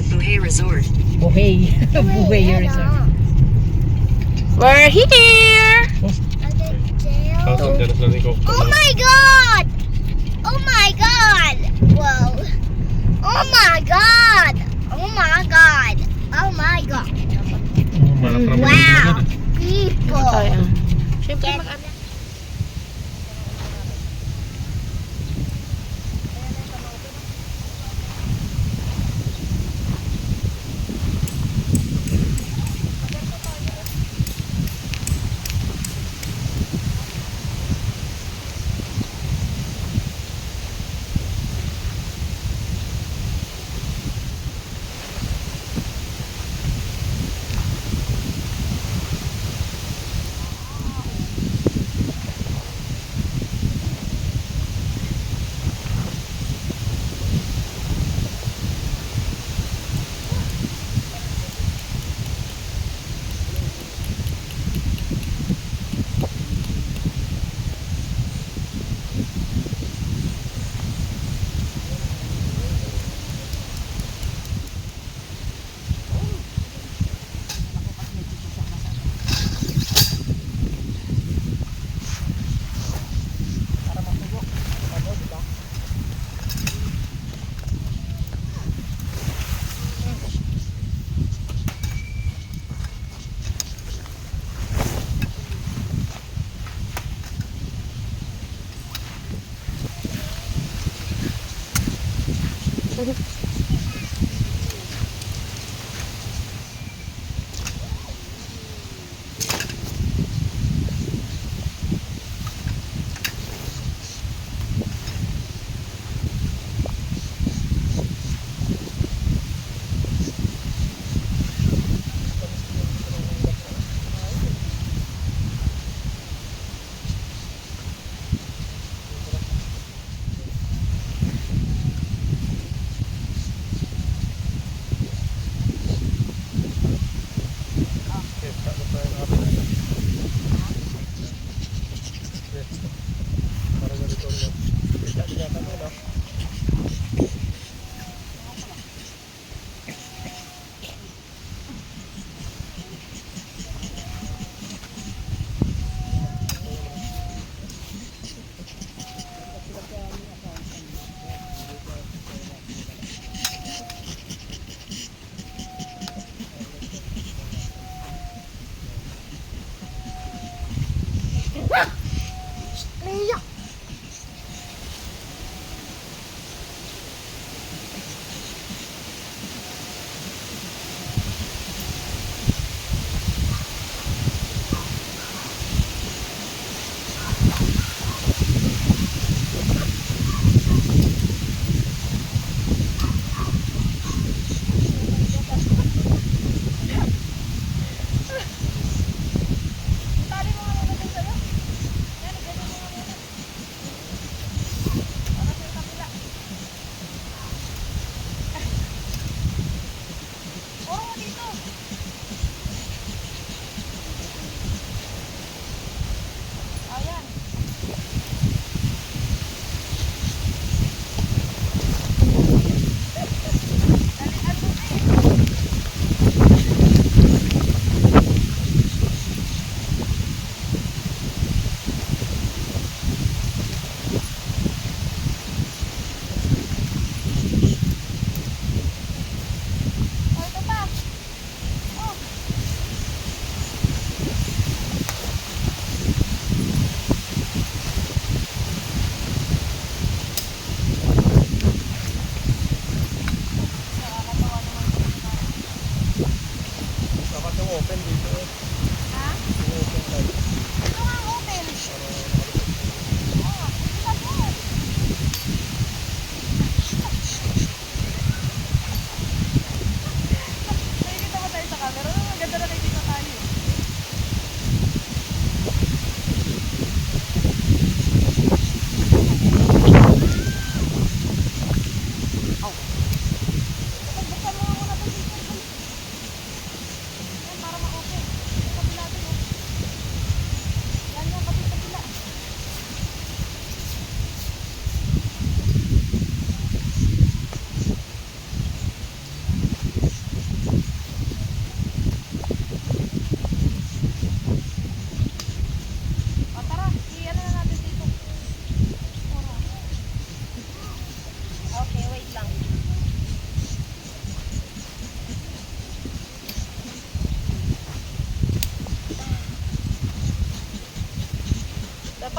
at Buhay Resort. Buhay. Buhay Resort. We're here! Oh my God! Oh my God! Whoa! Oh my God! Oh my God! Oh my God! Wow! People! Siyempre mag-ano.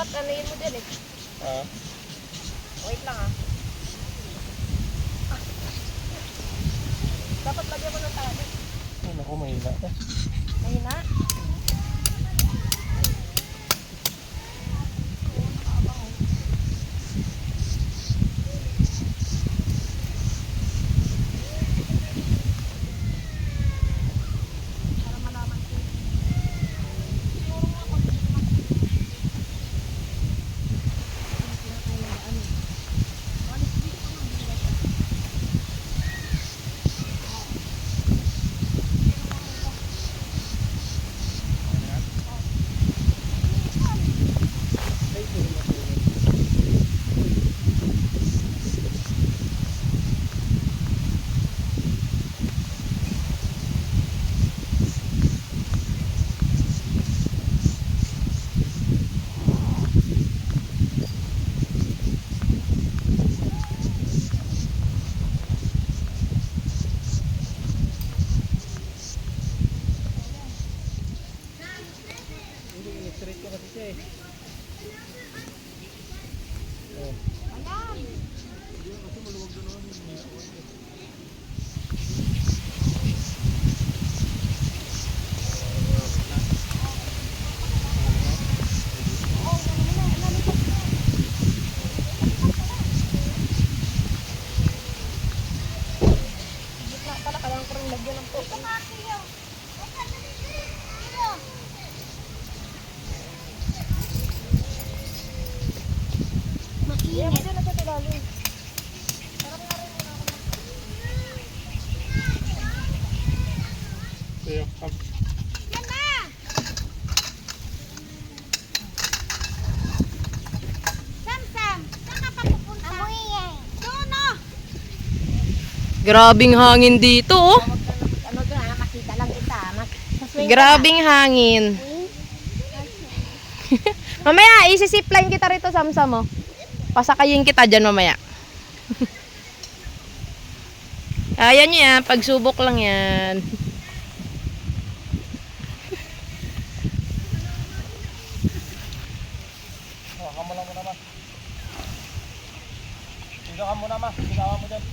Dapat ano yun mo din eh. Wait lang ah. Dapat lagyan mo ng tali. Ay, naku, mahina. Mahina. Straight ko kasi siya eh. Gitna pala, kailangan ko rin lagyan ng puso. Iya, mo din na sa tilalim. Kaya, Grabing hangin dito, oh. Ano ka, makita lang kita. Grabing hangin. Mamaya, isi-zipline kita rito, Samsam, mo. Pasakayin kita dyan mamaya. Kaya nyo yan, pagsubok lang yan. kamo lang muna ma. Tingnan ka muna ma. Tingnan mo dyan.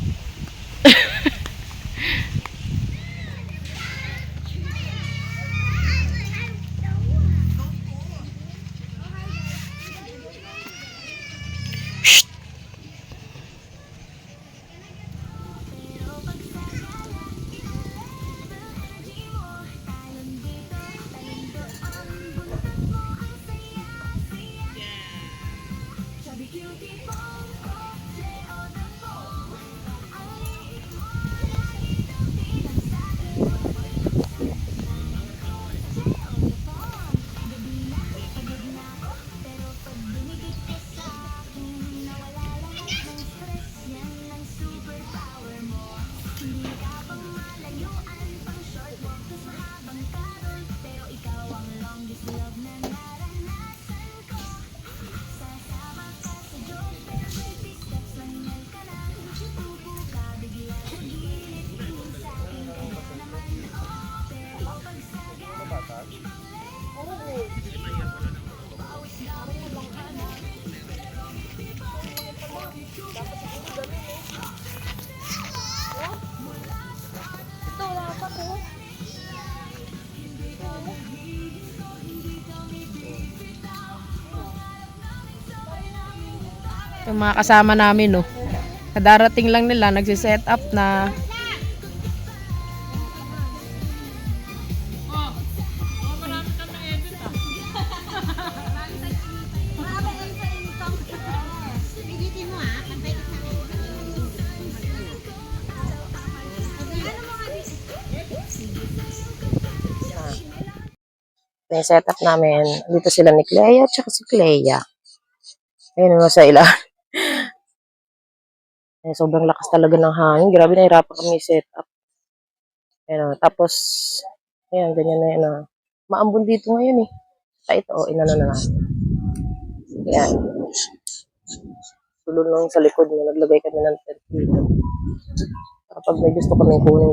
Yung mga kasama namin, no. Kadarating lang nila, nagsiset up na. Yung setup namin, dito sila ni Clea at saka si Clea. Ayun naman sa ilan. Eh, sobrang lakas talaga ng hangin. Grabe, nahirapan kami setup. Ayun, tapos, ayan, ganyan na yun. Maambon dito ngayon eh. Kaya ito, inano na natin. Ayan. Sulong sa likod niya, naglagay kami ng tent dito. Kapag may gusto kaming kunin,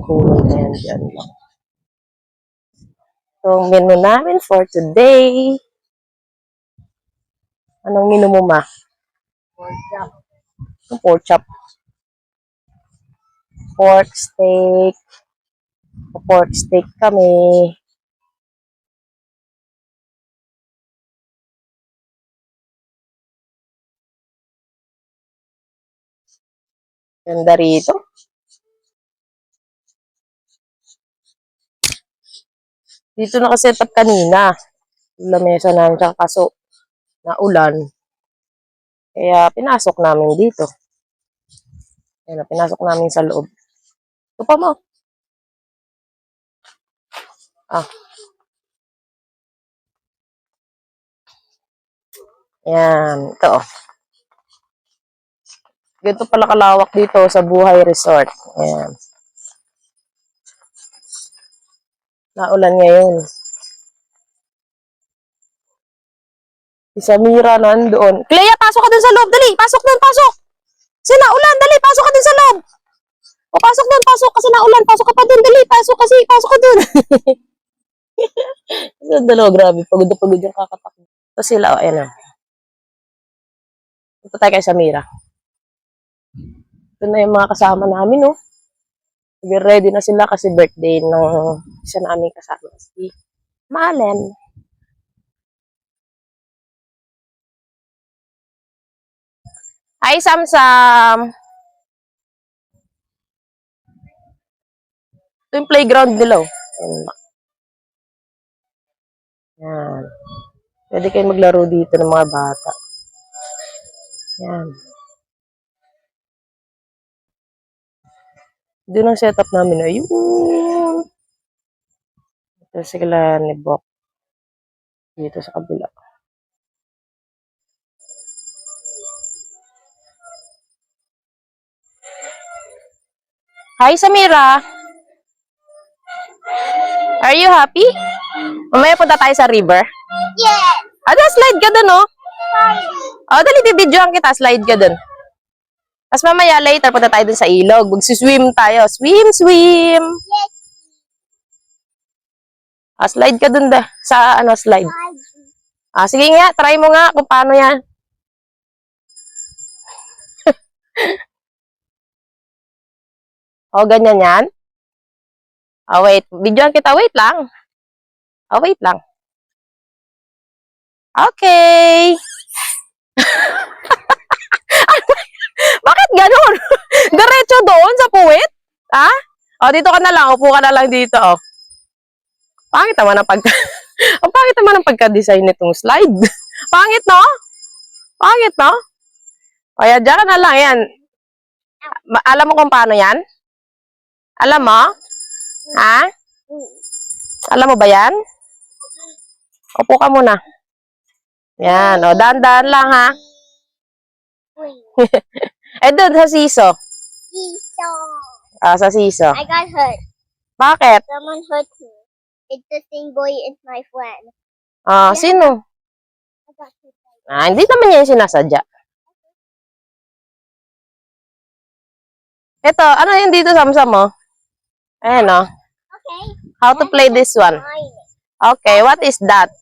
ayan, dyan lang. So, ang menu namin for today, Anong menu mo, ma? Pork chop. Yung pork chop. Pork steak. Pork steak kami. Ganda rito. Dito nakaset up kanina. Lamesa namin tsaka kaso na ulan. Kaya pinasok namin dito. Ayan, pinasok namin sa loob. Ito pa mo. Ah. Ayan. Ito. Ganito pala kalawak dito sa Buhay Resort. Ayan. Naulan ngayon. Si Samira nandoon. Clea, pasok ka dun sa loob. Dali, pasok dun, pasok. Kasi naulan, dali, pasok ka dun sa loob. O, pasok dun, pasok kasi naulan. Pasok ka pa dun, dali, pasok kasi, pasok ka dun. Ang dalawa, grabe. Pagod na pagod yung kakatakbo. Tapos sila, ayan na. Ito tayo kay Samira. Ito na yung mga kasama namin, no. Ready na sila kasi birthday ng isa namin kasama. Si Malen. Hi, Samsam! Ito yung playground nila, oh. Yan. Pwede kayo maglaro dito ng mga bata. Yan. Doon ang setup namin. Ayun. Ito sila ni Bok. Dito sa kabila. Hi, Samira! Are you happy? Mamaya punta tayo sa river. Yes. Slide ka dun, oh. Dali, bibidyoan kita. Slide ka dun. Tapos mamaya, later, punta tayo dun sa ilog. Magsiswim tayo. Swim, swim! Slide ka dun sa, slide. Sige nga, try mo nga kung paano yan. Ganyan yan. Wait. Videoan kita. Wait lang. Wait lang. Okay. Bakit ganun? Diretso doon sa puwit? Ha? Dito ka na lang. Upo ka na lang dito, oh. Pangit naman ang ang pangit naman ang pagka-design nitong slide. Pangit, no? Pangit, no? Kaya dyan ka na lang. Yan. Alam mo kung paano yan? Alam mo? Ha? Alam mo ba yan? Upo ka muna. Yan. Dahan-dahan lang, ha? Doon sa siso. Siso. Sa siso. I got hurt. Bakit? Someone hurt me. It's the same boy as my friend. Sino? I got hurt. Hindi naman niya yung sinasadya. Ito, ano yung dito, Samsam, mo? Ayan, oh. Okay. How to play this one? Okay, what is that?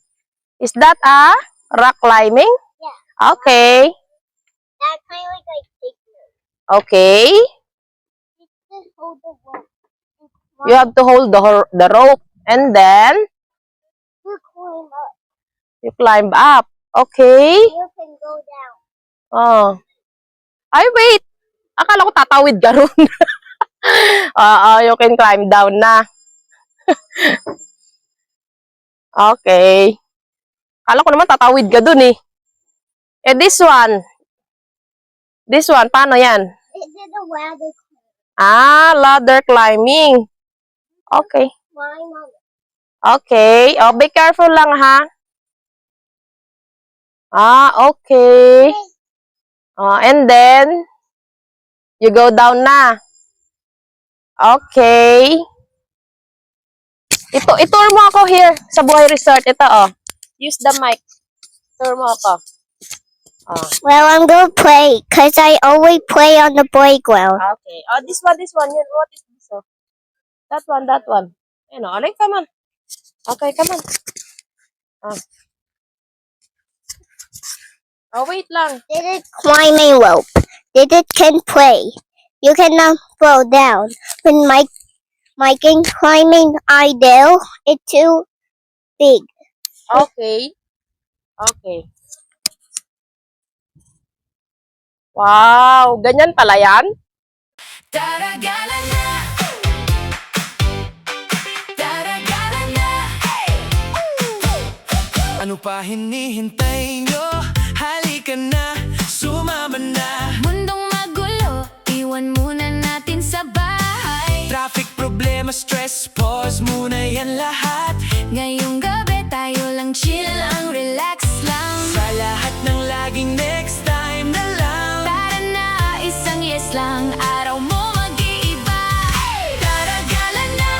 Is that a rock climbing? Yeah. Okay. That kind of like signal. Okay. Just hold the rope. You have to hold the rope and then You climb up. you climb up. Okay. You can go down. Ay, wait. Akala ko tatawid ka ron. You can climb down na. Okay. Akala ko naman tatawid ka dun, eh. This one. This one, paano yan? Is it a ladder? Ladder climbing. Okay. Climb on it. Okay. Be careful lang, ha? Okay. And then, you go down na. Okay. Itour mo ako here sa Buhay Resort. Ito, oh. Use the mic. Tour mo ako. Well, I'm gonna play, cause I always play on the playground. Okay. This one. Yun, what is this? That one. Alright, come on. Okay, come on. Oh, wait lang. Did it climbing rope? Did it can play? You cannot fall down. When Mike can climbing idle, it too big. Okay. Okay. Wow, ganyan pala yan? Taragala na. Taragala na. Ano pa hinihintay nyo? Halika na, sumama na. Mundong magulo, iwan muna natin sa bahay. Traffic problema, stress, pause muna yan lahat. Ngayong gabi tayo lang chill lang, relax lang. Sa lahat ng laging next time na lang. Tara na, isang yes lang, araw mo mag-iiba. Taragala na,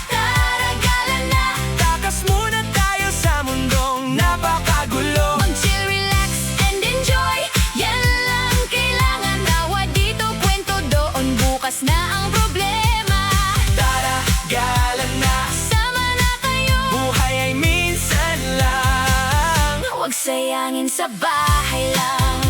taragala na. Takas muna tayo sa mundong napakagulo. Mag-chill, relax, and enjoy. Yan lang kailangan. Tawa dito, kwento doon. Bukas na ang problema. Taragala na, sama na kayo. Buhay ay minsan lang. Huwag sayangin sa bahay lang.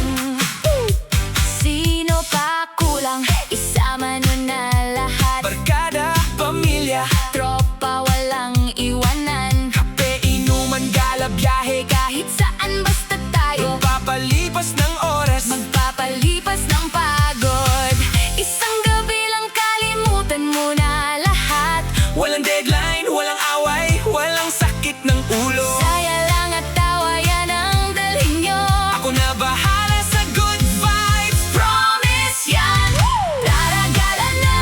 Sino pa kulang? Isama nyo na lahat. Barkada, pamilya, tropa, walang iwanan. Kape, inuman, gala, biyahe, kahit saan basta tayo. Magpapalipas ng oras, magpapalipas ng pagod. Isang gabi lang, kalimutan mo na lahat. Walang deadline, walang away, walang sakit ng ulo. Saya lang at tawa, yan ang dalhin nyo. Ako na bahala sa good vibes, promise yan. Taragala na,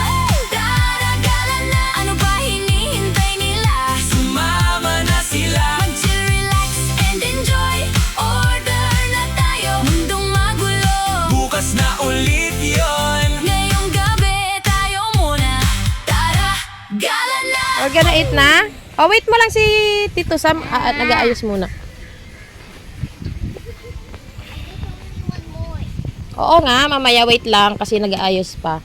taragala na. Ano ba hinihintay nila? Sumama na sila. Mag-chill, relax, and enjoy. Order na tayo, mundong magulo. Bukas na ulit yon. Ngayong gabi tayo muna. Taragala na. We're gonna eat na? Oh, wait mo lang si Tito Sam. Nag-aayos muna. Oo nga, mamaya wait lang kasi nag-aayos pa.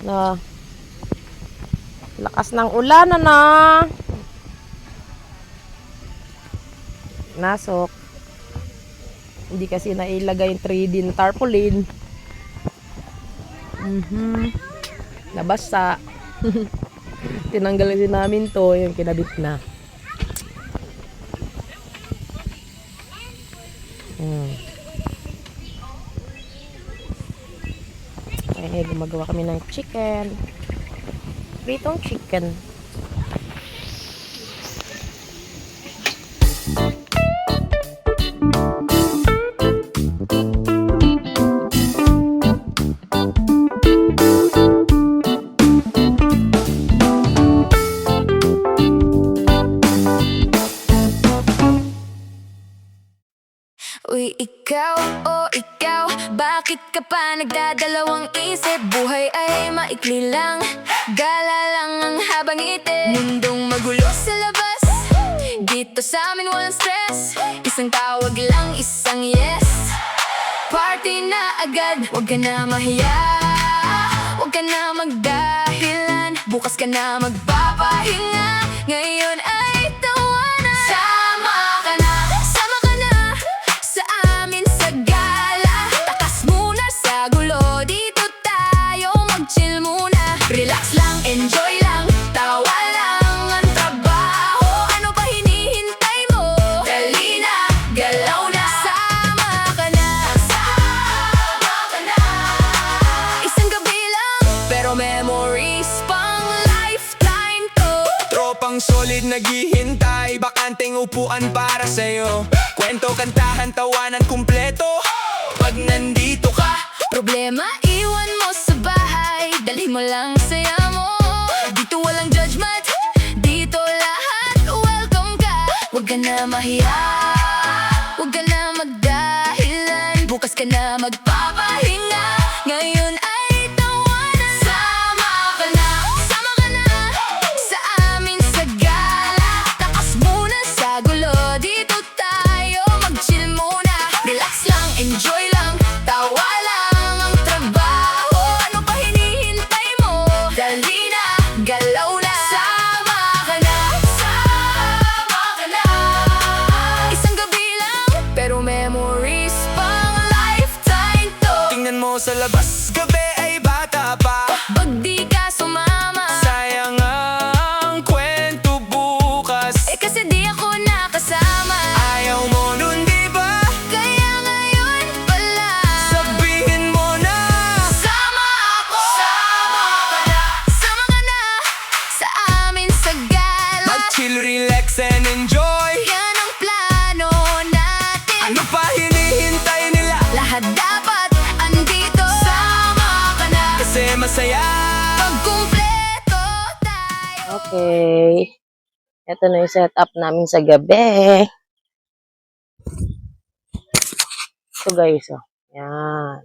Na. Lakas ng ulan na. Nasok. Hindi kasi nailagay yung 3D na tarpaulin. Nabasa. Tinanggal din namin to, yung kinabit na. Ay, gumagawa kami ng chicken. Pritong chicken. Uy, ikaw, oh ikaw, bakit ka pa nagdadalawang isip? Buhay ay maikli lang, gala lang ang habang itin. Mundong magulo sa labas, dito sa amin walang stress. Isang tawag lang, isang yes. Party na agad, wag ka na mahiya. Wag ka na magdahilan, bukas ka na magpapahinga. Ngayon ay tawanan. Sama ka na sa amin sa gala. Takas muna sa gulo, dito tayo mag-chill muna. Relax lang, enjoy lang, tawa lang ang trabaho. Ano pa hinihintay mo? Dali na, galaw na. Sama ka na, sama ka na. Isang gabi lang, pero memories pang lifetime to. Tropang solid naghihintay, bakanteng upuan para sa'yo. Kwento, kantahan, tawanan, kumpleto. Pag nandito ka, problema iwan mo sa bahay. Dalhin mo lang saya mo. Dito walang judgment, dito lahat welcome ka. Wag ka na mahiya, wag ka na magdahilan, bukas ka na magpapahinga. Ngayon ay tawanan. Sama ka na sa amin sa gala. Takas muna sa gulo, dito tayo mag-chill muna. Relax lang, enjoy lang, tawa lang ang trabaho. Ano pa hinihintay labas, gabi ay bata pa. Pag di ka sumama, sayang ang kwento bukas. Kasi di ako nakasama. Ayaw mo nun di ba? Kaya ngayon pala sabihin mo na sama ako. Sama ka na sa amin sa gala. Mag-chill, relax, and enjoy. Yan ang plano natin. Ano pa hinihintay nila? Lahat dapat andito. Sama ka na kasi masaya pag kumpleto tayo. Okay. Ito na yung setup namin sa gabi. Ito guys, oh. Yan.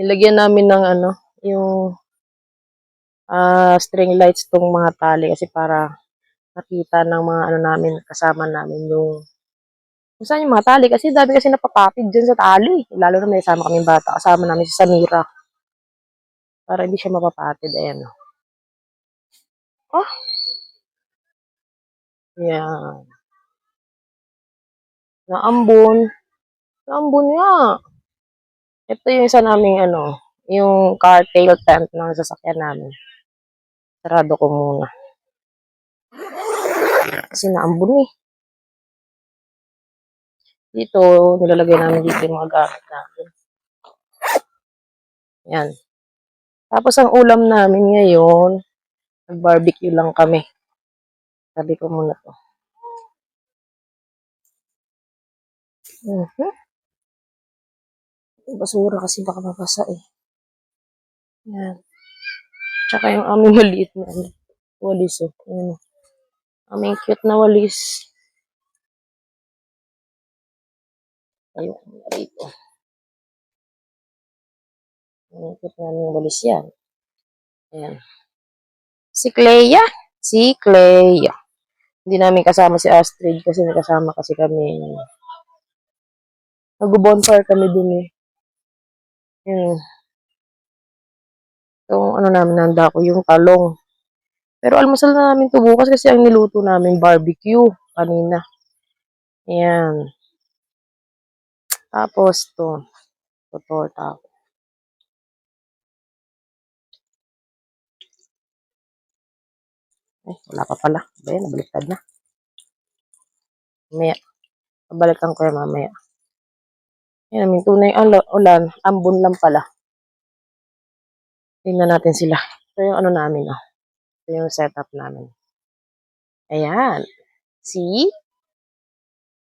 Nilagyan namin ng ano, yung string lights tong mga tali kasi para nakita ng mga ano namin, kasama namin yung kung saan yung mga tali. Kasi dami kasi napapatid dyan sa tali. Lalo na may kasama kaming bata. Kasama namin si Samira. Para hindi siya mapapatid. Ayan, oh. Oh. Yan. Naambon. Naambon nga. Ito yung isa naming ano, yung car tail tent ng sasakyan namin. Sarado ko muna. Kasi naambon eh. Dito, nilalagay namin dito yung mga gamit namin. Yan. Tapos ang ulam namin ngayon, nag-barbecue lang kami. Sabi ko muna to. Basura kasi baka mabasa eh. Yan. Tsaka yung aming maliit na walis oh. Yan. Aming cute na walis. Ayun, dito. Aming cute na aming walis yan. Ayan. Si Clea. Si Clea. Hindi namin kasama si Astrid kasi nakasama kasi kami. Nag-bonfire kami dun eh. Yun. Yung ano namin, nanda ko, yung talong. Pero almusal na namin ito bukas kasi ang niluto namin barbecue kanina. Ayan. Tapos to. Torta. Ay, wala pa pala. Ayan, nabaliktad na. Mamaya. Pabalikan ko yan mamaya. Ayan, may tunay ulan. Ambon lang pala. Tingnan natin sila. Ito yung ano namin, oh. Ito yung setup namin. Ayan. See?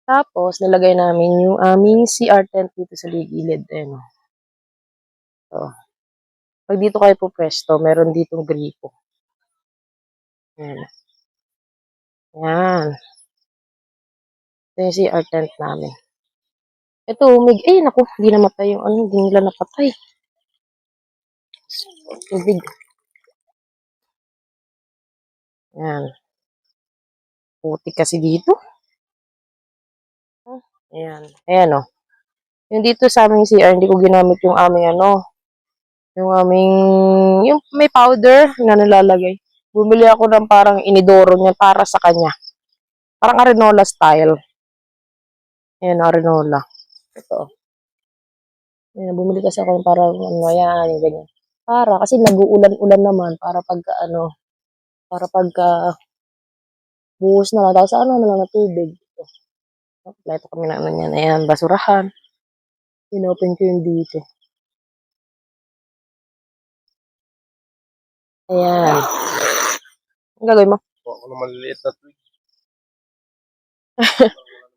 Tapos, nilagay namin yung aming CR tent dito sa gilid. Ayan, oh. So, pag dito kayo po pwesto, meron ditong gripo. Ayan. Ayan. Ito yung CR tent namin. Ito, ay, naku, hindi namatay yung ano, hindi nila napatay. Tubig. Ayan. Putik kasi dito. Ayan. Ayan, oh. Yung dito sa aming CR, hindi ko ginamit yung aming ano, yung aming, yung may powder na nilalagay. Bumili ako ng parang inidoro niya para sa kanya. Parang Arenola style. Ayan, Arenola. Ito. Ayan, bumili kasi ako ng parang, ano, ayan, yung ganyan. Para, kasi nag-uulan-ulan naman, para pagka, ano, para pagka, buhos na lang, tapos ano na lang na tubig. Ito kami na, ano yan, ayan, basurahan. Inopen ko yung dito. Ayan. Ang gagawin mo? Ako na maliliit na twig.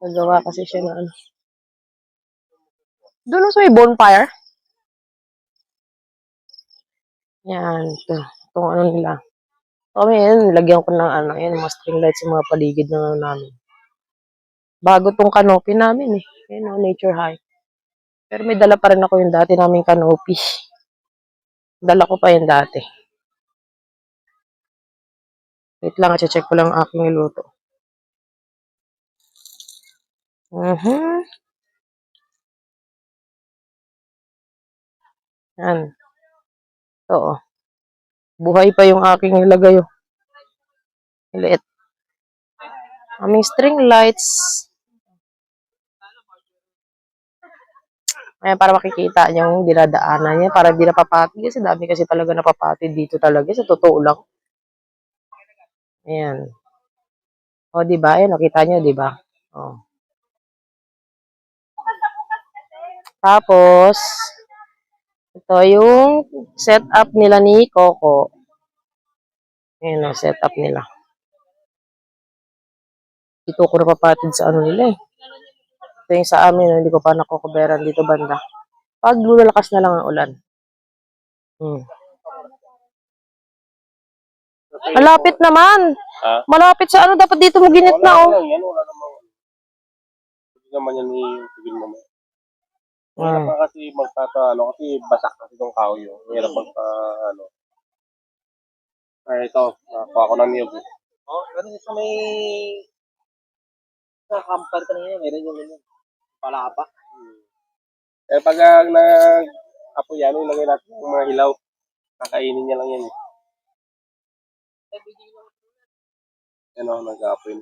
Nagawa kasi siya na ano. Doon sa may bonfire. Yan. Itong ano nila. Kami yan, nilagyan ko ng ano, yan, mga string lights sa mga paligid na ano namin. Bago tong canopy namin eh. Yan, nature high. Pero may dala pa rin ako yung dati naming canopy. Dala ko pa yung dati. Wait lang, check ko lang ang aking niluto. Yan. Oo. Buhay pa yung aking nilagay. Liit. Aming string lights. Ayan, para makikita yung dinadaanan niya, para di napapati. Kasi dami kasi talaga napapati dito talaga, sa totoo lang. Ayan. O, diba? Ayan, nakita nyo, diba? O. Tapos, ito yung setup nila ni Coco. Ayan o, setup nila. Dito ko napapatid sa ano nila eh. Ito yung sa amin, hindi ko pa nakukuberan dito banda. Pag lulakas na lang ang ulan. Malapit naman. Ha? Malapit sa ano, dapat dito mo ginit na oh. Wala lang yan, wala namang. Hindi naman yan i-tigil mo. Hirap ka kasi kasi basak kasi itong kahoy yun. Hirap ano. Ay, ito, nakuha ko ng niyog. Ganun sa may sa camper kanina, meron yung ganyan. Palapa. Pag nag-apo yan, ilagay natin yung mga hilaw. Kakainin niya lang yan. Yan o, nag-apo yun.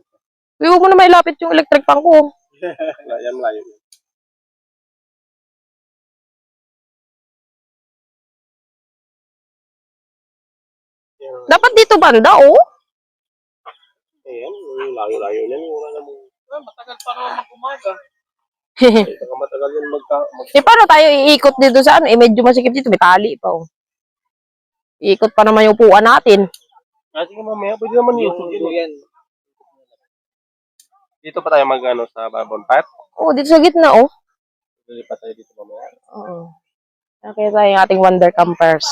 Huwag mo na mailapit yung electric pan ko. Yan, layo. Dapat dito banda oh. Ayan, layo-layo yan. Wala namang. Matagal pa naman mag-umaga. Matagal yun Paano tayo iikot dito sa ano? Medyo masikip dito. May tali pa oh. Iikot pa naman yung upuan natin. Sige mamaya, pwede naman yan. Dito pa tayo mag-ano sa bonfire? Oo, dito sa gitna oh. Pwede pa tayo dito mamaya. Oo. Nakita tayo yung ating wonder campers.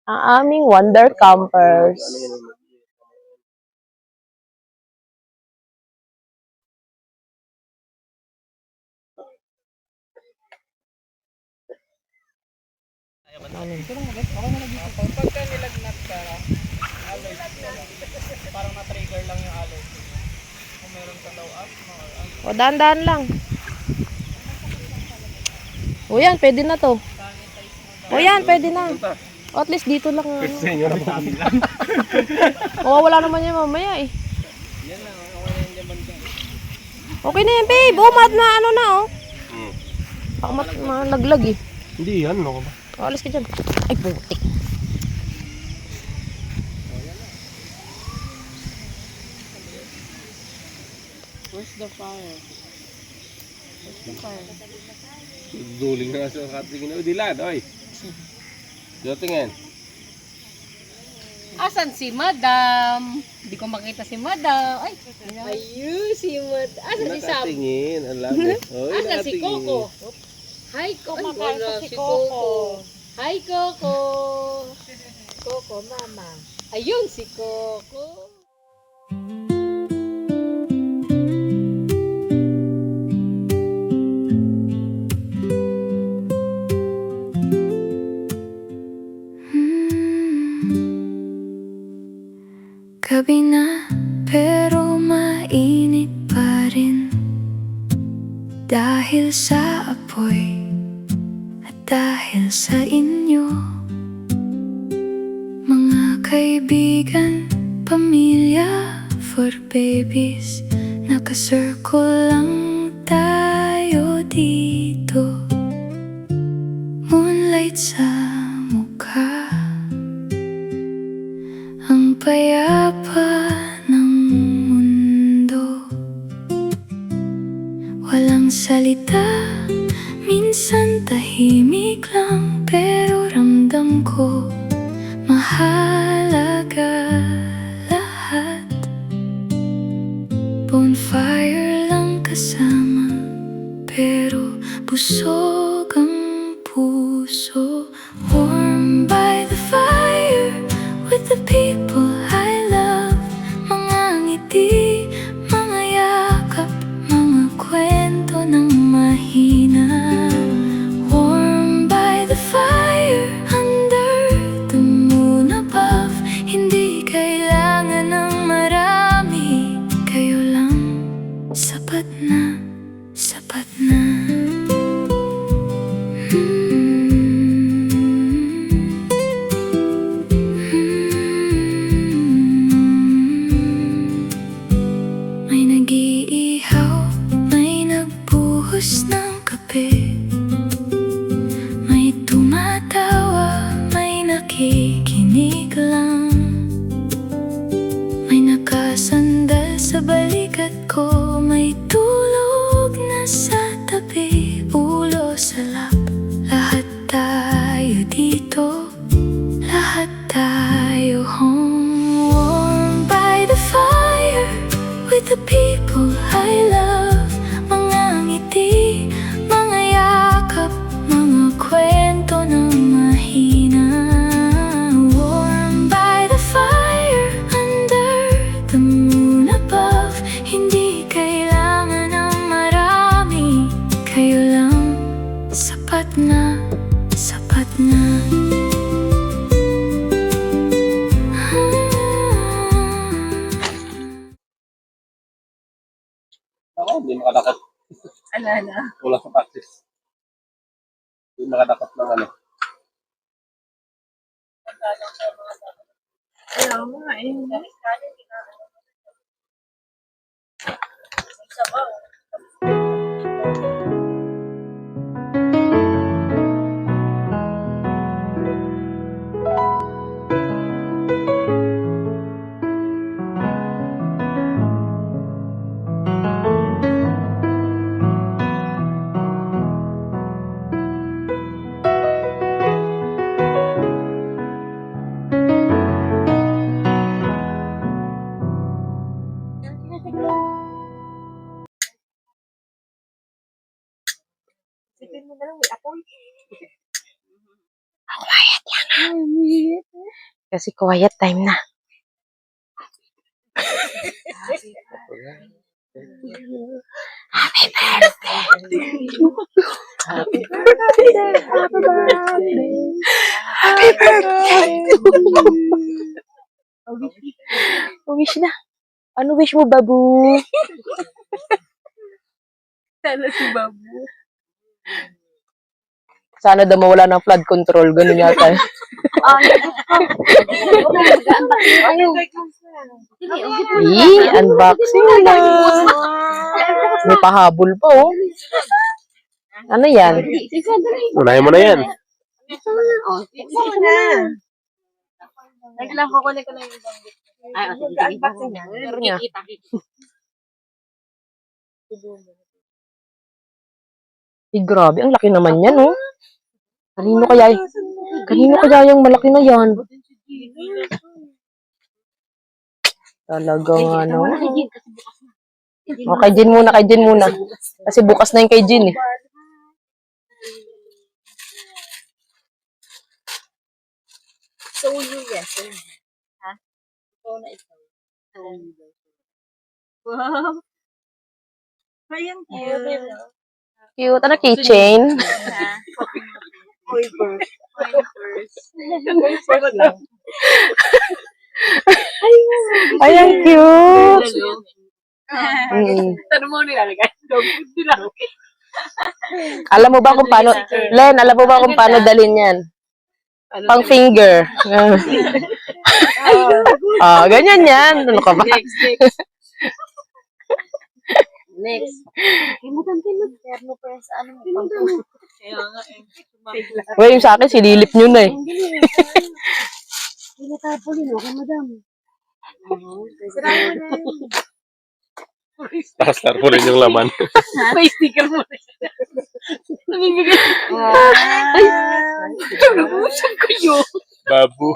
Ang aming wonder campers. Pagka nilagnat ka, alloy. Parang na-trigger lang yung alloy. Kung meron ka daw up, O, dahan-dahan lang. O yan, pwede na to. O yan, pwede na. O, at least dito lang. Mawawala naman yan mamaya eh. Okay na yan, babe. O, na ano na oh. Baka malaglag eh. Hindi yan, no? O, alis ka dyan. Ay, putik. Where's the fire? Duling na sa katingin. O, dilan, oy. Dito tingin. Asan si Madam? Hindi ko makita si Madam. Ay, ayun si Madam. Asan si Sam? Nakatingin, alam mo. Oy, Asan si Coco? Hi, Coco. Ay, si Coco. Hi, Coco. Coco, mama. Ayun si Coco. Gabi na pero mainit pa rin dahil sa apoy at dahil sa inyo, mga kaibigan, pamilya, for babies. Nakacircle lang tayo dito, moonlight sa mukha, ang payapa ng mundo. Walang salita, minsan tahimik lang, pero ramdam ko mahalaga lahat. Bonfire lang kasama, pero busog ang puso. Warm by the fire, with the people I love. Mga ngiti, mga yakap, mga kwento ng mahina. Warm by the fire, under the moon above. Hindi kailangan ng marami, kayo lang, sapat na, sapat na. ko may tulog na sa tabi, ulo sa lap. Lahat tayo dito, lahat tayo home. Warm by the fire, with the people I love. Mga ngiti, mga yakap, mga kwento ng mahina. Warm by the fire, under the moon above. Hindi kailangan ng marami, kayo lang, sapat na, sapat na. Ako, hindi makadakot. Wala sa practice. Hindi makadakot ng ano. Kasi quiet time na. Happy birthday to you. Wish na. Ano wish mo, babu? Sana daw mawala ng flood control. Ganun yata. Unboxing na. May pahabol pa, oh. Ano yan? Unahin mo na yan. Meron niya. Grabe, ang laki naman yan, oh. Kanino kaya yung malaki na yan? Talagang ano. O, kay Jin muna. Kasi bukas na yung kay Jin, eh. Cute. Ano, keychain? Ay, ang cute. Alam mo ba kung paano, Len, alam mo ba kung paano dalhin yan? Pang finger. Ganyan yan. Ano ka ba? Next. Uy, yung sa akin, sililip nyo na, eh. Tapos po rin yung laman. May sticker mo na siya. Namimigay. Nabusan ko yun. Babu.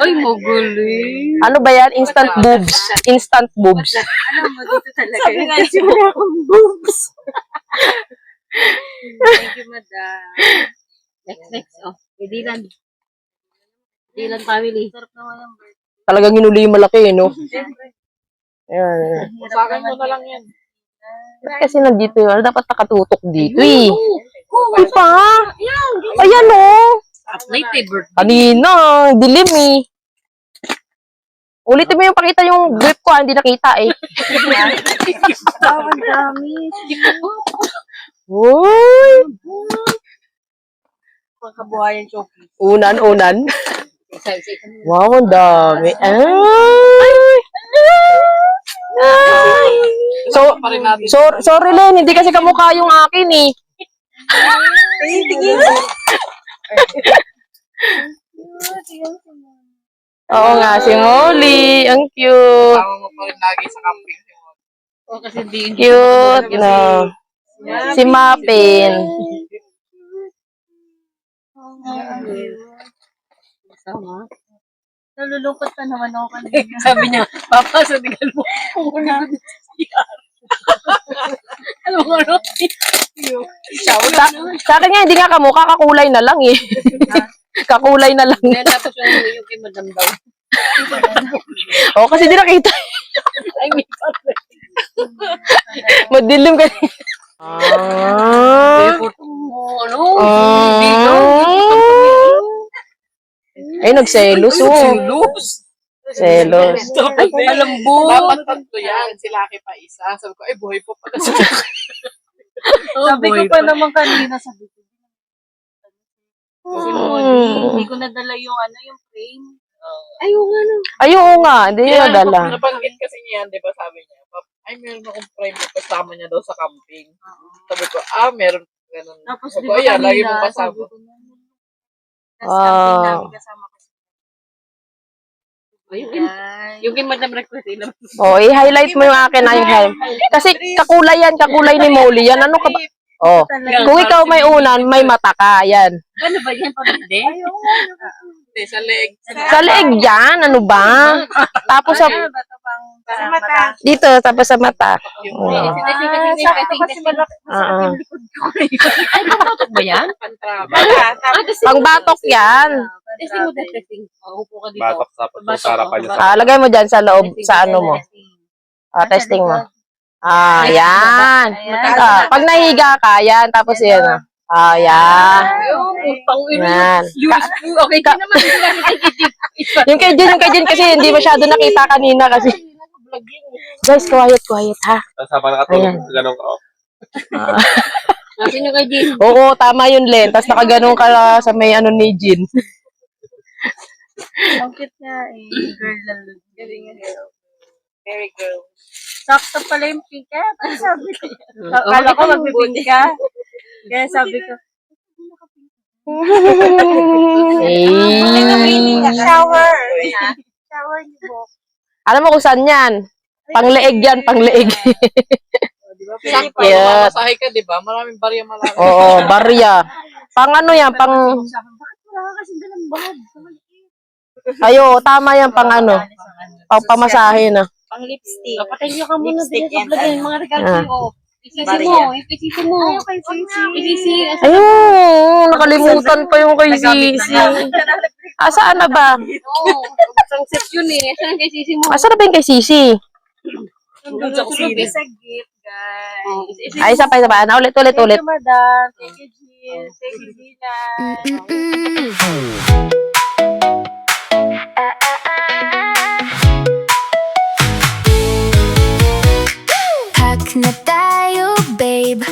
Ay, maguli. Ano ba yan? Instant boobs. Instant boobs. Alam mo, dito talaga. Sabi nga, simula akong boobs. Thank you, madam. Next. Oh, Dilan. Dilan family. Sarap naman yung birthday. Talagang hinuli yung malaki, eh, no? Ayan. Masakan mo na lang yan. Kasi nandito yun. Dapat nakatutok dito, eh. Di pa? Ayan, oh. At late birthday. Kanina, dilim, eh. Ulitin mo yung pakita yung grip ko, hindi nakita, eh. Ang dami. Uy! Pagkabuhayan chocolate. Unan. Isa-isa. Wow, ang dami. Ay! Sorry, Len. Hindi kasi kamukha yung akin, eh. Tingin. Oo nga, si Molly. Ang cute. pa rin lagi sa camping. O kasi di. Cute, no. Si Mapin. Sama. Nalulungkot na naman ako kanina. Sabi niya, Papa, sabihan mo. Kukunin ko din sa CR. Alam mo, ano? Sa akin nga, hindi nga kamukha, kakulay na lang eh. Kakulay na lang. Then, tapos yung kay Madam daw. Oo, kasi di nakita. Ay, may papa. Madilim ka. Ah. Ano? Ay, nagselos oh. Selos. Ay, malambot. Dapat tatlo yan. Si Lucky pa isa. Sabi ko, ay, buhay po pala siya. Sabi ko pa naman kanina, sabi ko. Hindi ko nadala yung yung frame. Ayaw nga no. Ay, oo nga. Hindi niya nadala. Nabanggit kasi niya yan, di ba sabi niya, ay, meron akong prime na kasama niya daw sa camping. Sabi ko, meron. Ganun. Tapos Sabi di ko, ba ayan, lagi kanina, mong kasama. sabi ko na. Tapos camping namin kasama ko. Yung kay Madam request, ilang. Oh, i-highlight mo yung akin na yung helm. Kasi kakulay yan, kakulay ni Molly yan. Ano ka ba? Oh. Kung ikaw may unan, may mata ka. Yan. Ano ba yan? Pabinde? Hindi, sa leg. Sa leeg yan. Ano ba? Tapos sa... Sa mata. Dito, tapos sa mata. Oh. Sakto kasi malaki. Ah, ah. Ay, pagbatok ba yan? Pangbatok yan. Testing mo, testing. Upo ka dito. Batok sa harapan niya sa Lagay mo dyan sa loob, sa ano mo. Testing mo. Yan. Pag nahiga ka, yan. Tapos yan. Yan. Yan. Okay, di naman. Yung kay Jin kasi hindi masyado nakita kanina kasi. Guys, quiet ha. Tapos habang nakatulog, ganun ka. Sino kay Jin? Oo, tama yun, Len. Tapos nakaganon ka sa may ano ni Jin. Ang cute nga eh. Girl lalo. Galing nga. Very girl. Sakto pala yung pink. Kaya sabi ko. Kala ko magpipink ka. Kaya sabi ko. Shower. Shower niyo po. Alam mo kung saan yan? Pangleeg yan, pangleeg. Sakto, Cute. mamasahe ka, di ba? Maraming barya malaki. Oo, barya. Pang ano yan, pang... Bakit wala ka kasi dalang bag? Ayo, tama yan, pang ano. Pang pamasahe na. Pang lipstick. Kapatay niyo ka muna din sa vlog yung mga regalo Ah. ko. Isisi mo, isisi mo. Ayaw kay Sisi. Isisi. Ayun, nakalimutan pa yung kay Sisi. Saan na ba? Oo, isang set yun eh. Saan kay Sisi mo? Saan na ba yung kay Sisi? Doon sa kusina. Sa gift, guys. Ay, isa pa. Ulit. Thank you, madam. Thank you, Jill. Thank you, Gina. Pack na tayo, babe.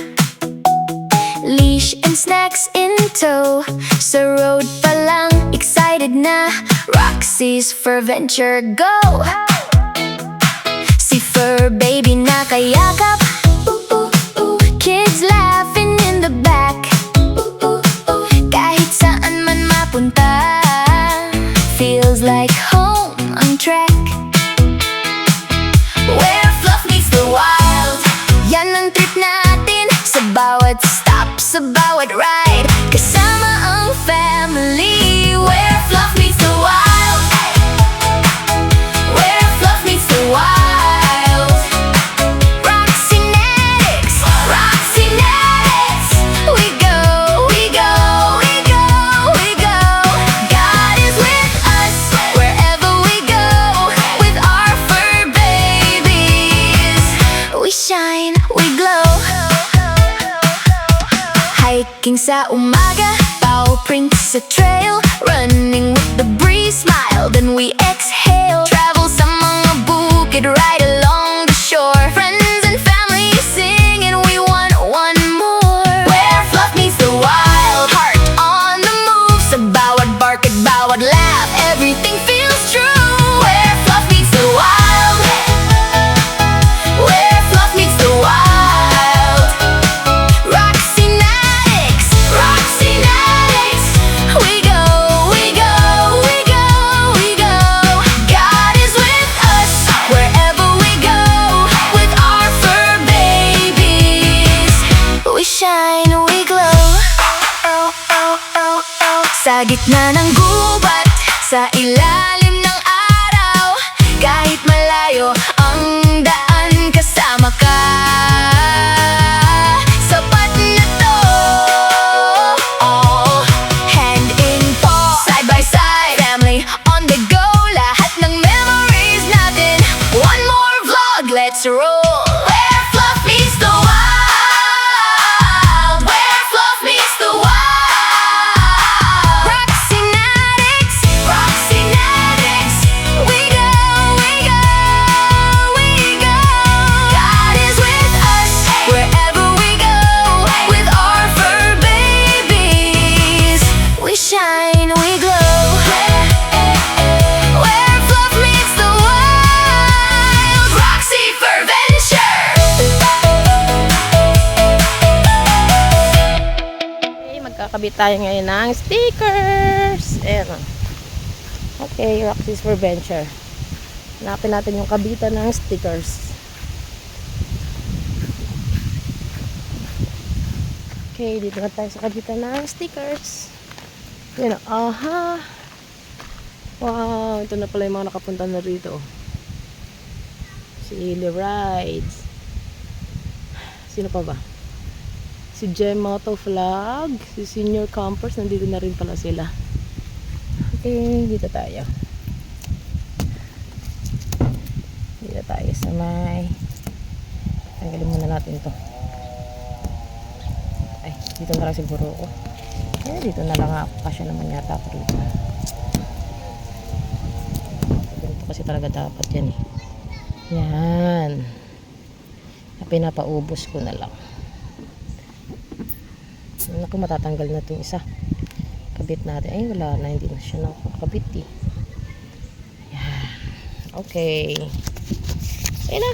Leash and snacks in tow. Sa road pa lang, excited na. Roxy's for venture, go! Si Fur baby nakayakap. Kids laughing in the back. Kahit saan man mapunta, feels like home on track. Where fluff meets the wild, yan ang trip natin. Sa bawat stop, sa bawat ride, kasama ang family. Where fluff meets the wild, where fluff meets the wild. Roxynetics, Roxynetics. We go, we go, we go, we go. God is with us wherever we go. With our fur babies, we shine, we glow. Hiking sa umaga, paw prints sa trail. Running with the breeze, smile, then we exhale. Travel sa mga bukid, right along the shore. Friends and family sing, and we want one more. Where fluff meets the wild, heart on the move. Sa bawat bark at bawat laugh, everything feels true. Where fluff meets the wild, where fluff meets the wild. Roxynetics, Roxynetics. We go, we go, we go, we go. God is with us wherever Sa gitna ng gubat, sa ilalim ng araw, kahit malayo ang daan, kasama ka. Sapat na to, oh, hand in paw, side by side, family on the go, lahat ng memories natin. One more vlog, let's roll. Where fluff meets the wild, where fluff meets the wild. Roxynatics, Roxynatics, we go, we go, we go. God is with us wherever we go. With our fur babies, we shine, we glow. Where fluff meets the wild, Roxy Fur Venture. Okay, magkakabit tayo ngayon ng stickers. Ayan o. Okay, Roxy's for Venture. Hanapin natin yung kabitan ng stickers. Okay, dito na tayo sa kabitan ng stickers. Ayan o. Aha. Wow, ito na pala yung mga nakapunta na rito. Si Illy Rides. Sino pa ba? Si Gem Moto Vlog, si Senior Campers, nandito na rin pala sila. Okay, dito tayo. Dito tayo sa may... Tanggalin muna natin to. Ay, dito na lang siguro ako. Eh, dito na lang ako. Kasya naman yata ako dito. Ganito kasi talaga dapat yan eh. Yan. Pinapaubos ko na lang. Naku, matatanggal na itong isa. Kabit natin. Ay, wala na. Hindi na siya nakakabit eh. Ayan. Okay. Ayun na.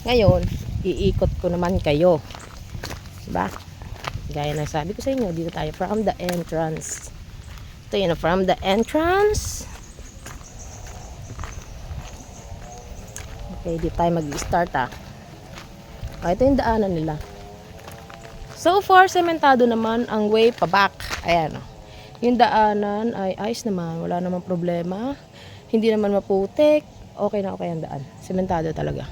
Ngayon, iikot ko naman kayo. Diba? Gaya ng sabi ko sa inyo, dito tayo from the entrance. Ito yun, from the entrance. Okay, dito tayo mag-start ah. Ito yung daanan nila. So far, sementado naman ang way paback. Ayan. Yung daanan ay ayos naman. Wala namang problema. Hindi naman maputik. Okay na okay ang daan. Sementado talaga.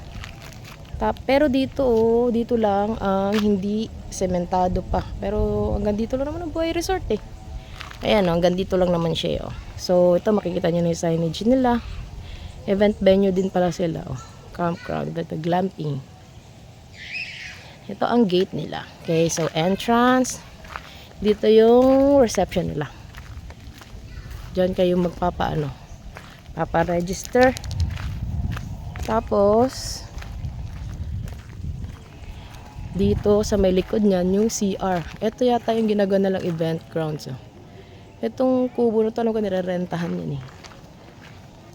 Pero dito, dito lang ang hindi sementado pa. Pero hanggang dito lang naman ang Buhay Resort eh. Ayan, hanggang dito lang naman siya. So, ito makikita nyo na yung signage nila. Event venue din pala sila. Campground, glamping. Ito ang gate nila. Okay, so entrance. Dito yung reception nila. Diyan kayo papa-register. Tapos, dito sa may likod niyan, yung CR. Ito yata yung ginagawa nilang event grounds. Itong kubo na to, alam ko nirerentahan yan eh.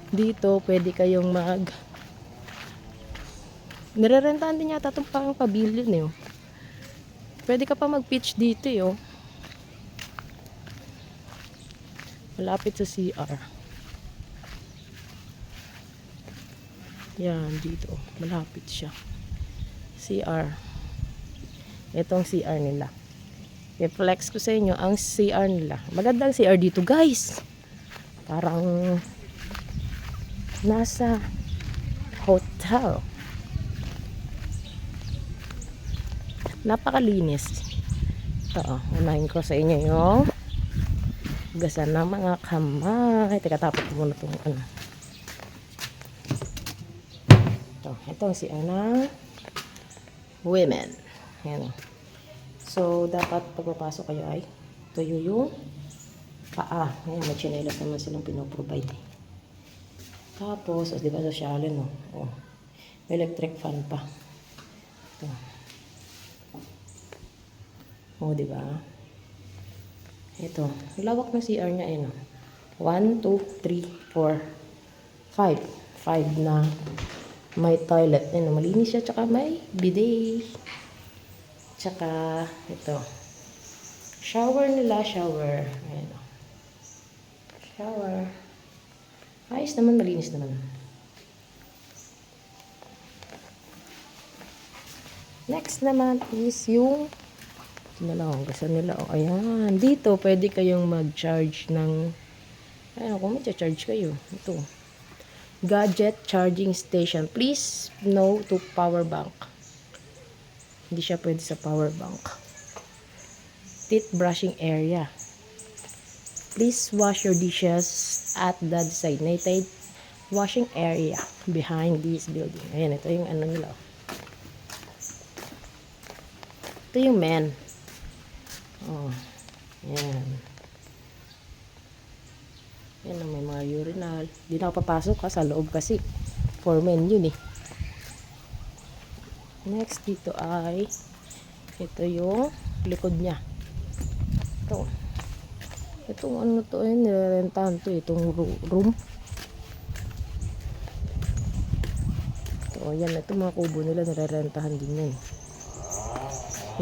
Dito, pwede kayong nirerentahan din yata itong pang pavilion eh. Pwede ka pa mag-pitch dito eh. Malapit sa CR. Yan, dito. Malapit siya. CR. Itong CR nila. I-flex ko sa inyo ang CR nila. Magandang CR dito guys. Parang nasa hotel. Napakalinis. Ito, unahin ko sa inyo yung hugasan ng mga kamay. Teka, tapos ko muna itong ano. Ito si Ana. Women. Ayan. So, dapat pagpapasok kayo ay tuyo yung paa. Ayan, may chinelas naman silang pinoprovide. Tapos, di ba sosyalin, no? Oh, electric fan pa. Ito. Oh, di ba? Ito. Lawak na CR niya, eh, no? 1, 2, 3, 4, 5. 5 na may toilet. Ayan, malinis siya. Tsaka may bidet. Tsaka, ito. Shower nila. Shower. Ayan. Shower. Ayos naman. Malinis naman. Next naman is yung Ito na lang, gusto nila. Oh, ayan. Dito, pwede kayong mag-charge ng, ayan, kung mag-charge kayo. Ito. Gadget charging station. Please, no to power bank. Hindi siya pwede sa power bank. Teeth brushing area. Please wash your dishes at the designated washing area behind this building. Ayan, ito yung ano nila. Ito yung men. Oh, ayan. Ayan, may mga urinal. Hindi na ako papasok sa loob kasi. For men yun eh. Next, dito ay ito yung likod niya. Ito. Itong ano to ay nirerentahan to. Itong room. Ito, yan. Ito mga kubo nila nirerentahan din yan.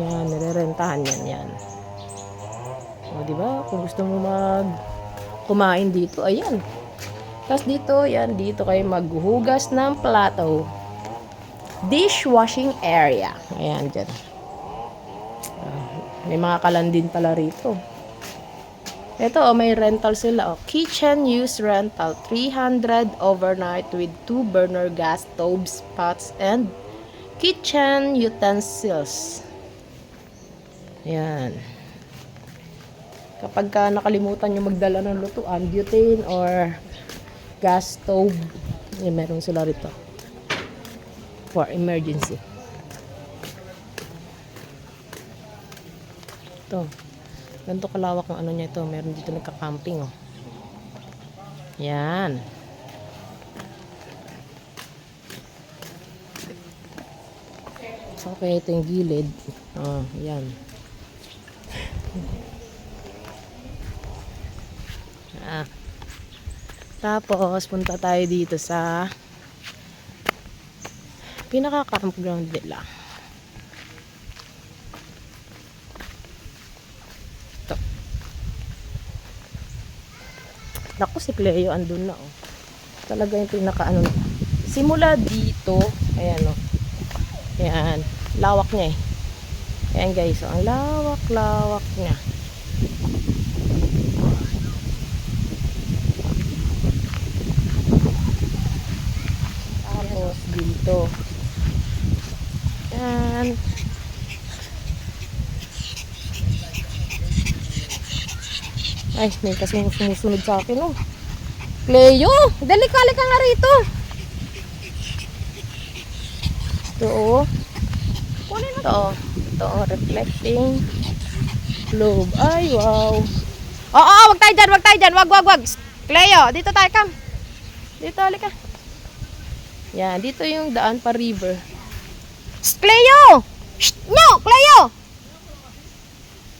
Yan, nirerentahan yan. O, diba? Kung gusto mo kumain dito, ayan. Tapos dito, yan. Dito kayo maghuhugas ng plato. Dishwashing area. Ayan, dyan. May mga kalandin pala rito. Ito, may rental sila. Kitchen use rental. 300 overnight with 2 burner gas stoves, pots, and kitchen utensils. Ayan. Kapag ka nakalimutan nyo magdala ng lutuan, butane or gas stove, meron sila rito. For emergency. Ito. Ganito kalawak ng ano niya ito. Meron dito nagka-camping, oh. Yan. Okay, ito yung gilid. Oh, yan. Tapos, punta tayo dito sa pinaka-campground nila. Ito. Naku, si Cleo andun na, oh. Talaga yung pinaka-ano na. Simula dito, ayan, oh. Ayan. Lawak niya, eh. Ayan, guys. So, ang lawak-lawak niya. Tapos, dito. Ayan. Ay, may kasi sumusunod sa akin, oh. Cleo, delikali ka nga rito. Ito, oh. Ito, oh, reflecting globe. Ay, wow. Oo, wag tayo dyan. Wag. Cleo, dito tayo, kam. Dito, halika. Yan, dito yung daan pa river. Shh, Cleo! Shh, no, Cleo!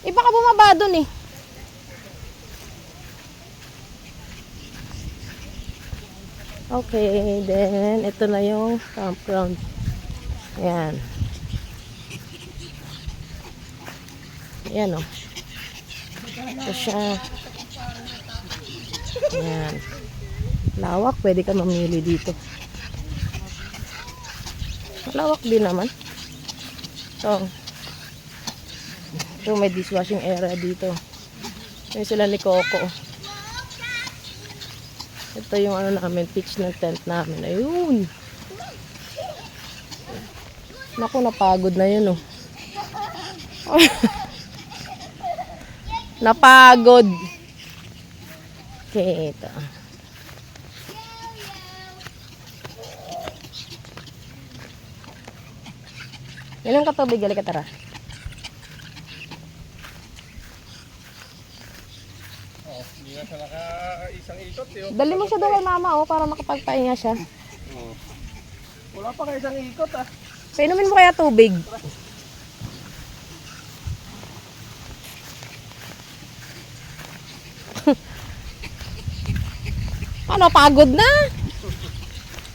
Iba ka bumaba dun, eh. Okay, then, ito na yung campground. Ayan. Ayan, oh. Ito siya. Ayan. Lawak, pwede ka mamili dito. Lawak din naman. So, may dishwashing area dito. May sila ni Coco. Ito yung ano namin, pitch ng tent namin. Ayun. Naku, napagod na yun, oh. Napagod. Okay, ito. Ilang katubig, gali ka, tara. Hindi na siya naka-isang ikot, yun. Dali mo siya doon kay mama, oh, para makapagpahinga siya. Wala pa kayo isang ikot, ah. Painumin mo kaya tubig. Ano, pagod na?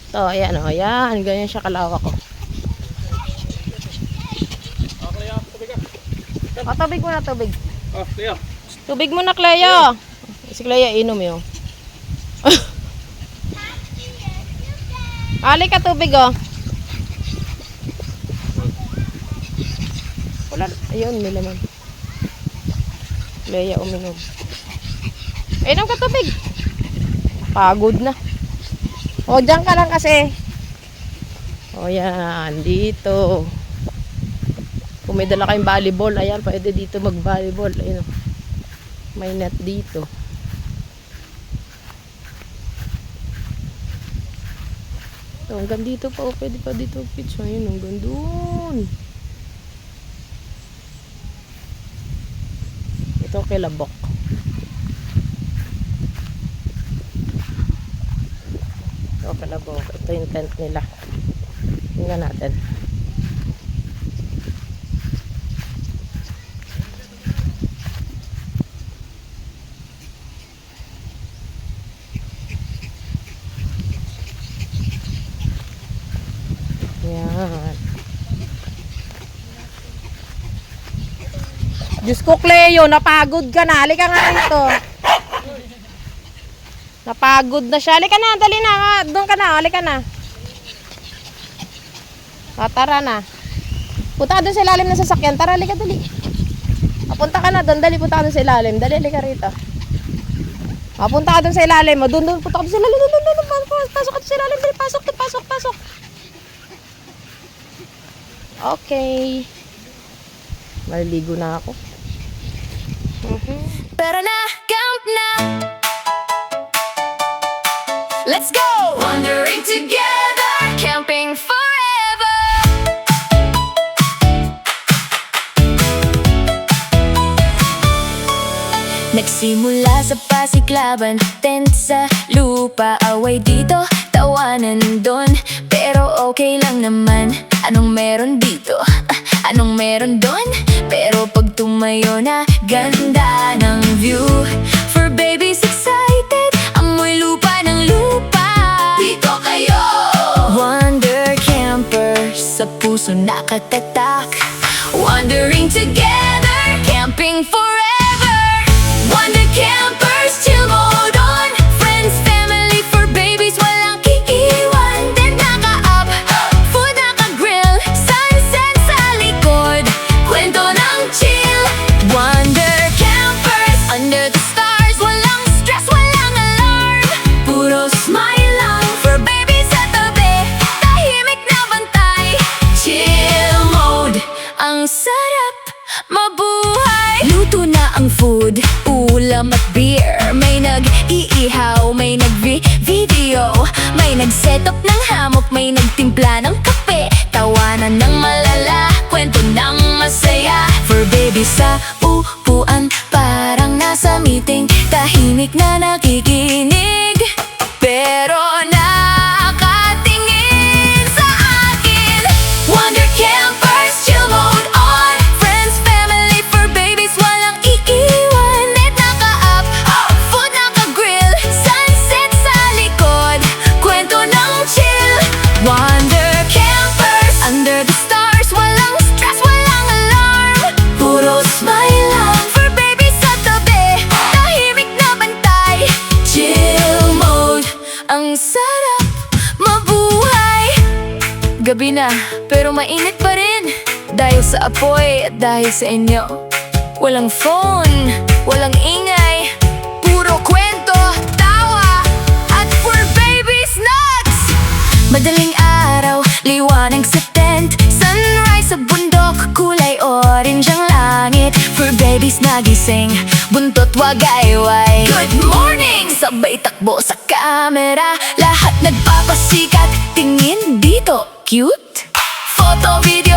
Ito, ayan, oh, ayan. Ganyan siya kalawak, oh. Oh, tubig muna, tubig. Oh, Leo. Tubig muna, Cleo. Si Cleo, inom yun. Ali ka, tubig, oh. Wala, ayun, may laman. Leia uminom. Inom ka tubig. Pagod na. O, dyan ka lang kasi. O, yan. Dito. Kung may dala kayong volleyball, ayan, pwede dito mag-volleyball. Ayun. May net dito. So, hanggang dito pa. O, pwede pa dito pitch. Ayun, hanggang doon. Ito kilabok. Ito kilabok. Ito yung tent nila. Tingnan natin. Yan. Diyos ko, Cleo, napagod ka na. Halika nga rito. Napagod na siya. Halika na, dali na. Doon ka na, halika na. Tara na. Punta ka doon sa ilalim ng sasakyan. Tara, halika, dali. Punta ka na doon, dali. Punta ka doon sa ilalim. Dali, halika rito. Punta ka doon sa ilalim. Doon, punta ka doon sa ilalim. Doon. Pasok ka doon sa ilalim. Dali, pasok. Okay. Maliligo na ako. Tara na, camp na. Let's go! Wandering together, camping forever. Nagsimula sa pasiklaban, tent sa lupa, away dito, tawanan doon. Pero okay lang naman, anong meron dito? Anong meron doon? Pero pag tumayo na, ganda ng view. For babies excited, amoy lupa ng lupa. Dito kayo! Wonder campers, sa puso nakatatak. Wandering together, camping forever. Wonder campers, chill mode on. Friends, family, for babies, walang kiiwan. Then naka-up, food naka-grill, sunset sa likod, kwento ng chill. Wonder campers, under the stars, walang stress, walang alarm. Puro smile lang, for babies sa tabi, tahimik na bantay. Chill mode, ang sarap mabuhay. Luto na ang food, ulam at beer. May nag-iihaw, may nag-video, may nag-set up ng hammock, may nagtimpla ng kape. Tawanan ng malala, kwento ng masaya. For babies sa upuan, parang nasa meeting, tahimik na nakikinig, pero nakatingin sa akin. Wonder campers, chill mode on. Friends, family, for babies, walang iiwan. Net naka-up, food naka-grill, sunset sa likod, kwento ng chill. Wonder campers, under the stars, walang stress, walang alarm. Puro smile lang, for babies sa tabi, tahimik na bantay. Chill mode, ang sarap mabuhay. Gabi na, pero mainit pa rin, dahil sa apoy at dahil sa inyo. Walang phone, walang ingay, puro kwento, tawa, at for babies nuts. Madaling araw, liwanag sa tent, sunrise sa bundok, kulay orange ang langit. For babies nagising, buntot wagayway. Good morning! Sabay takbo sa camera, lahat nagpapasikat, tingin dito, cute. Photo, video,